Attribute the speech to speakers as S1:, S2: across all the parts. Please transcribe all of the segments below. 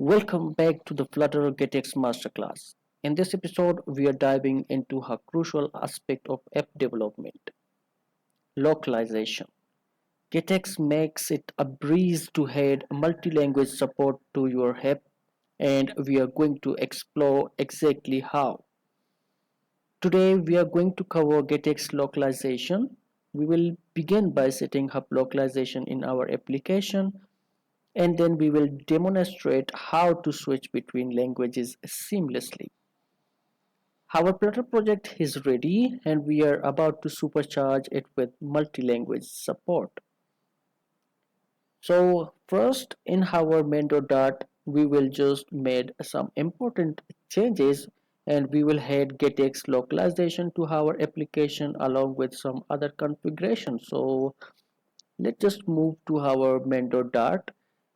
S1: Welcome back to the Flutter GetX Masterclass. In this episode, we are diving into a crucial aspect of app development, localization. GetX makes it a breeze to add multi-language support to your app, and we are going to explore exactly how. Today, we are going to cover GetX localization. We will begin by setting up localization in our application, and then we will demonstrate how to switch between languages seamlessly. Our Flutter project is ready and we are about to supercharge it with multi-language support. So first in our main.dart we will just made some important changes and we will add getX localization to our application along with some other configurations. So let's just move to our main.dart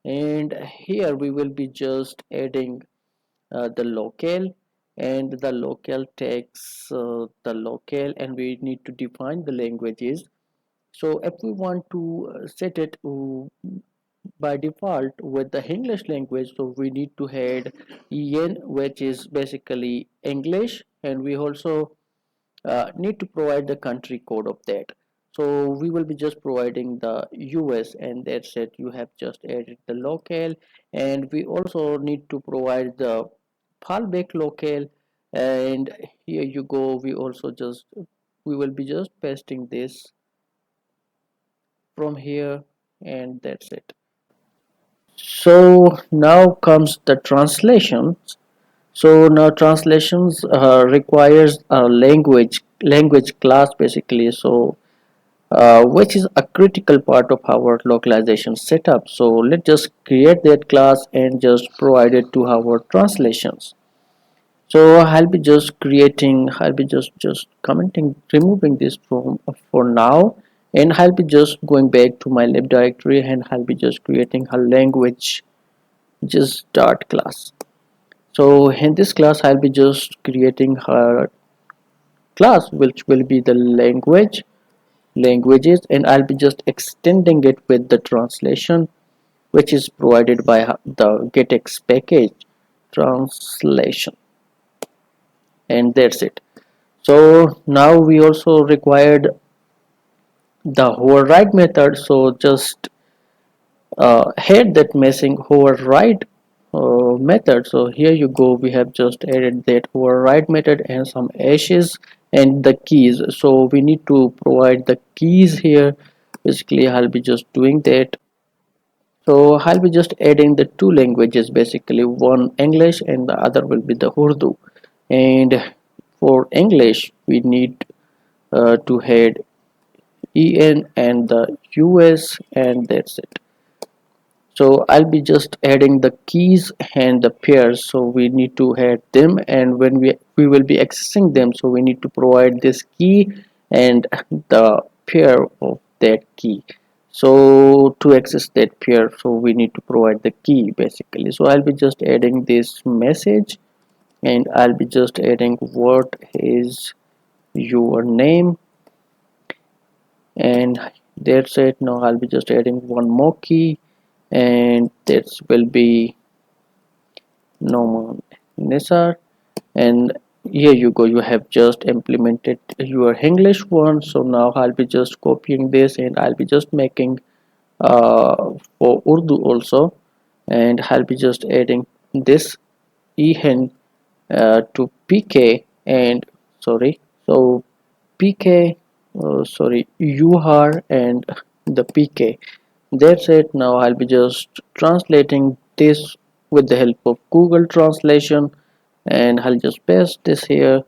S1: and here we will be just adding the local, and the local takes the local and we need to define the languages. So if we want to set it by default with the English language, so we need to add en, which is basically English, and we also need to provide the country code of that. So we will be just providing the US, and that's it. You have just added the local, and we also need to provide the fallback local, and here you go. We will be just pasting this from here, and that's it. So now comes the translations. So now translations requires a language class basically. So which is a critical part of our localization setup. So let's just create that class and just provide it to our translations. So I'll be just commenting, removing this from for now, and I'll be just going back to my lib directory and I'll be just creating a language just start class. So in this class I'll be just creating a class which will be the languages, and I'll be just extending it with the translation which is provided by the getx package translation, and that's it. So now we also required the override method, so just had that missing override method. So here you go, we have just added that override method and some ashes and the keys. So we need to provide the keys here. Basically I'll be just doing that. So I'll be just adding the two languages, basically one English and the other will be the Urdu. And for English we need to add en and the US, and that's it. So I'll be just adding the keys and the pairs, so we need to add them, and when we will be accessing them, so we need to provide this key and the pair of that key. So to access that pair, so we need to provide the key basically. So I'll be just adding this message and I'll be just adding what is your name, and that's it. Now I'll be just adding one more key, and that will be normal Nisar, and here you go, you have just implemented your English one. So now I'll be just copying this and I'll be just making for Urdu also, and I'll be just adding this en to pk, and sorry, so pk, sorry, ur and the pk. That's it. Now I'll be just translating this with the help of Google Translation, and I'll just paste this here,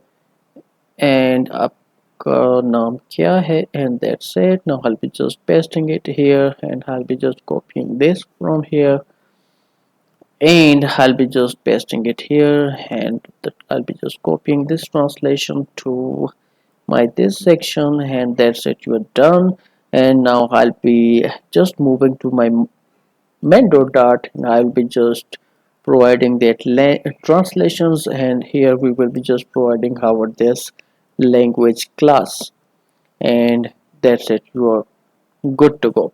S1: and आपका नाम क्या है, and that's it. Now I'll be just pasting it here and I'll be just copying this from here, and I'll be just pasting it here, and I'll be just copying this translation to my this section, and that's it, you are done. And now I'll be just moving to my main.dart, and I'll be just providing that translations, and here we will be just providing our this language class, and that's it, you are good to go.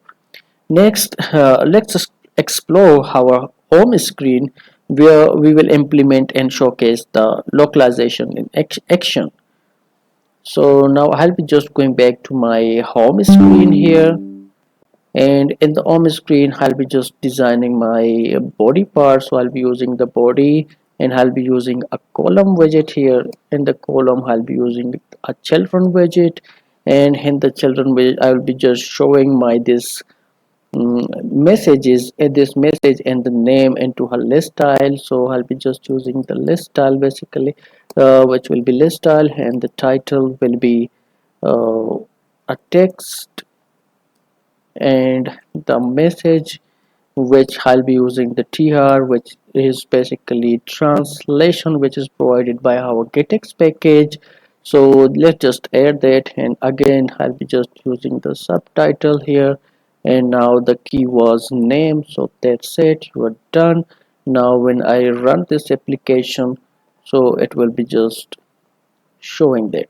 S1: Next let's explore our home screen. where we will implement and showcase the localization in action. So now I'll be just going back to my home screen here, and in the home screen I'll be just designing my body part. So I'll be using the body, and I'll be using a column widget here. In the column I'll be using a children widget, and in the children widget I will be just showing my this messages, this message and the name into her list style. So I'll be just using the list style basically, which will be list style, and the title will be uh, a text, and the message which I'll be using the tr, which is basically translation, which is provided by our GetX package. So let's just add that, and again I'll be just using the subtitle here, and now the key was name. So that's it, you are done. Now when I run this application, so it will be just showing that.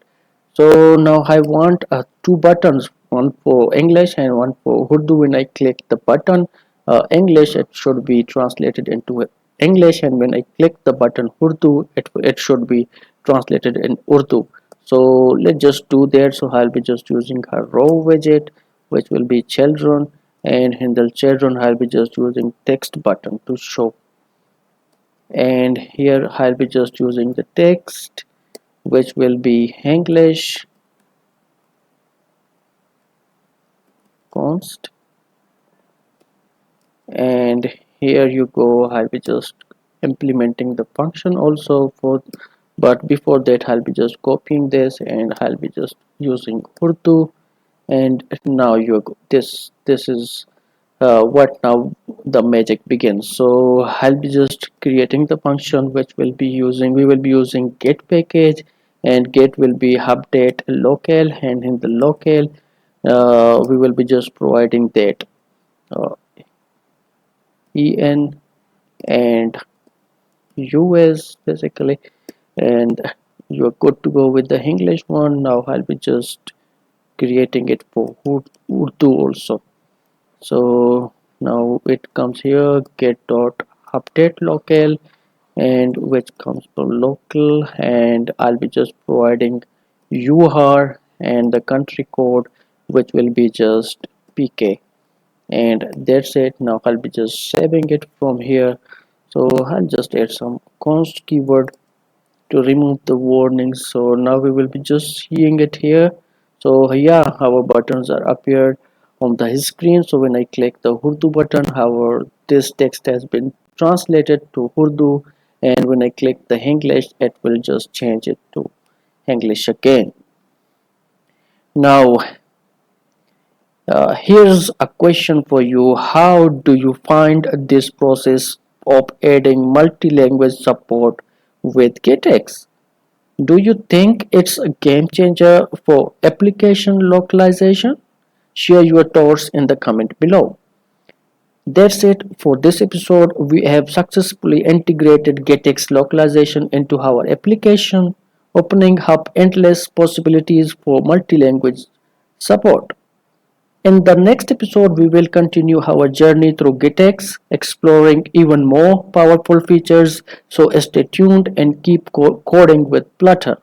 S1: So now I want two buttons, one for English and one for Urdu. When I click the button English, it should be translated into English, and when I click the button Urdu, it should be translated in Urdu. So let's just do that. So I'll be just using a row widget, which will be children, and in the children I'll be just using text button to show, and here I'll be just using the text, which will be English const, and here you go. I'll be just implementing the function also for, but before that I'll be just copying this, and I'll be just using Urdu. And now you go, this is what now the magic begins. So I'll be just creating the function which will be using, we will be using get package, and get will be update local, and in the local we will be just providing that uh, en and us basically, and you're good to go with the English one. Now I'll be just creating it for Urdu also. So now it comes here, get dot update local, and which comes for local, and I'll be just providing UR and the country code, which will be just PK, and that's it. Now I'll be just saving it from here. So I'll just add some const keyword to remove the warnings. So now we will be just seeing it here. So yeah, our buttons are appeared on the screen. So when I click the Urdu button, our this text has been translated to Urdu, and when I click the English, it will just change it to English again. Now here's a question for you. How do you find this process of adding multi-language support with GetX? Do you think it's a game changer for application localization? Share your thoughts in the comment below. That's it for this episode. We have successfully integrated GetX localization into our application, opening up endless possibilities for multi-language support. In the next episode, we will continue our journey through GetX, exploring even more powerful features. So stay tuned and keep coding with Flutter.